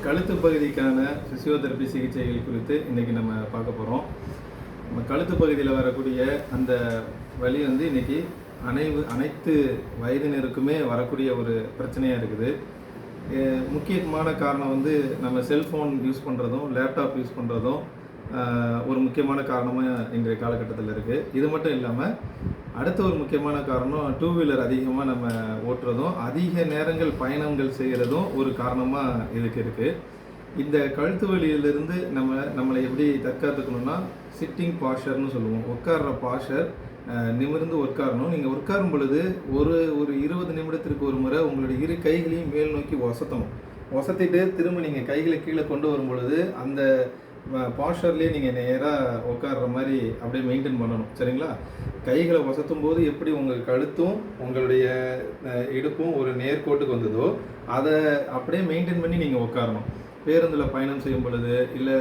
கழுத்து பகுதிக்கான ஃபிசியோதெரப்பி சிகிச்சைகள் குறித்து இன்றைக்கி நம்ம பார்க்க போகிறோம். நம்ம கழுத்து பகுதியில் வரக்கூடிய அந்த வலி இன்றைக்கி அனைத்து வயதினருக்குமே வரக்கூடிய ஒரு பிரச்சனையாக இருக்குது. முக்கியமான காரணம் நம்ம செல்ஃபோன் யூஸ் பண்ணுறதும் லேப்டாப் யூஸ் பண்ணுறதும் ஒரு முக்கியமான காரணமாக இன்றைய காலகட்டத்தில் இருக்குது. இது மட்டும் இல்லாமல் அடுத்த ஒரு முக்கியமான காரணம் டூ வீலர் அதிகமாக நம்ம ஓட்டுறதும் அதிக நேரங்கள் பயணங்கள் செய்கிறதும் ஒரு காரணமாக இதுக்கு இருக்குது. இந்த கழுத்து வலியிலிருந்து நம்மளை எப்படி தற்காத்துக்கணும்னா சிட்டிங் பாஷர்னு சொல்லுவோம். உட்கார்ற பாஷர் நிமிர்ந்து உட்காரணும். நீங்கள் உட்காரும் பொழுது ஒரு 20 நிமிடத்திற்கு ஒரு முறை உங்களுடைய இரு கைகளையும் மேல் நோக்கி ஒசத்திட்டு திரும்ப நீங்கள் கைகளை கீழே கொண்டு வரும் பொழுது அந்த பாஷர்லேயே நீங்கள் நேராக உட்கார்ற மாதிரி அப்படியே மெயின்டைன் பண்ணணும். சரிங்களா? கைகளை வசத்தும் போது எப்படி உங்கள் கழுத்தும் உங்களுடைய இடுப்பும் ஒரு நேர்கோட்டுக்கு வந்ததோ அதை அப்படியே மெயின்டைன் பண்ணி நீங்கள் உட்காரணும். பேருந்தில் பயணம் செய்யும் பொழுது, இல்லை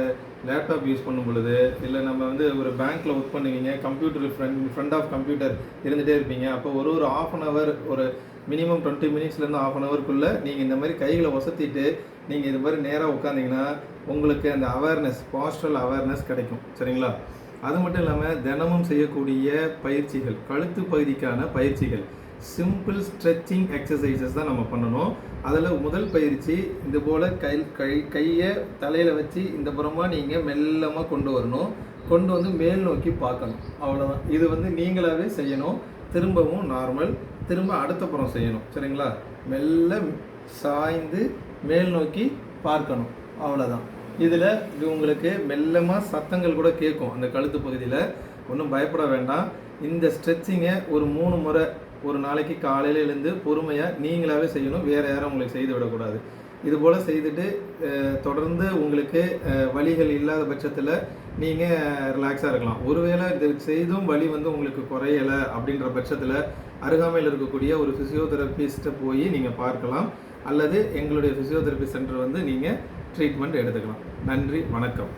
லேப்டாப் யூஸ் பண்ணும் பொழுது, இல்லை நம்ம ஒரு பேங்க்கில் ஒர்க் பண்ணுவீங்க, கம்ப்யூட்டர் ஃப்ரண்ட் ஆஃப் கம்ப்யூட்டர் இருந்துகிட்டே இருப்பீங்க. அப்போ ஒரு ½ அன் ஹவர், ஒரு மினிமம் 20 மினிட்ஸ்லேருந்து ½ அன் ஹவருக்குள்ளே நீங்கள் இந்த மாதிரி கைகளை வசத்திட்டு நீங்கள் இது மாதிரி நேராக உட்காந்திங்கன்னா உங்களுக்கு அந்த பாஸ்டரல் அவேர்னஸ் கிடைக்கும். சரிங்களா? அது மட்டும் இல்லாமல் தினமும் செய்யக்கூடிய பயிற்சிகள், கழுத்து பகுதிக்கான பயிற்சிகள், சிம்பிள் ஸ்ட்ரெச்சிங் எக்ஸசைசஸ் தான் நம்ம பண்ணணும். அதில் முதல் பயிற்சி இது போல் கையை தலையில் வச்சு இந்த புறமாக நீங்கள் மெல்லமாக கொண்டு வரணும். கொண்டு வந்து மேல் நோக்கி பார்க்கணும். அவ்வளோதான். இது நீங்களாகவே செய்யணும். திரும்பவும் நார்மல், திரும்ப அடுத்த புறம் செய்யணும். சரிங்களா? மெல்ல சாய்ந்து மேல் நோக்கி பார்க்கணும். அவ்வளோதான். இதில் உங்களுக்கு மெல்லமாக சத்தங்கள் கூட கேட்கும் அந்த கழுத்து பகுதியில். ஒன்றும் பயப்பட வேண்டாம். இந்த ஸ்ட்ரெச்சிங்கை ஒரு 3 முறை ஒரு நாளைக்கு காலையில் எழுந்து பொறுமையாக நீங்களாகவே செய்யணும். வேறு யாரும் உங்களுக்கு செய்து விடக்கூடாது. இதுபோல் செய்துட்டு தொடர்ந்து உங்களுக்கு வலிகள் இல்லாத பட்சத்தில் நீங்கள் ரிலாக்ஸாக இருக்கலாம். ஒருவேளை இது செய்தும் வலி உங்களுக்கு குறையலை அப்படின்ற பட்சத்தில் அருகாமையில் இருக்கக்கூடிய ஒரு ஃபிசியோதெரபிஸ்ட்டை போய் நீங்கள் பார்க்கலாம். அல்லது எங்களுடைய ஃபிசியோதெரபி சென்டர் நீங்கள் ட்ரீட்மெண்ட் எடுத்துக்கலாம். நன்றி, வணக்கம்.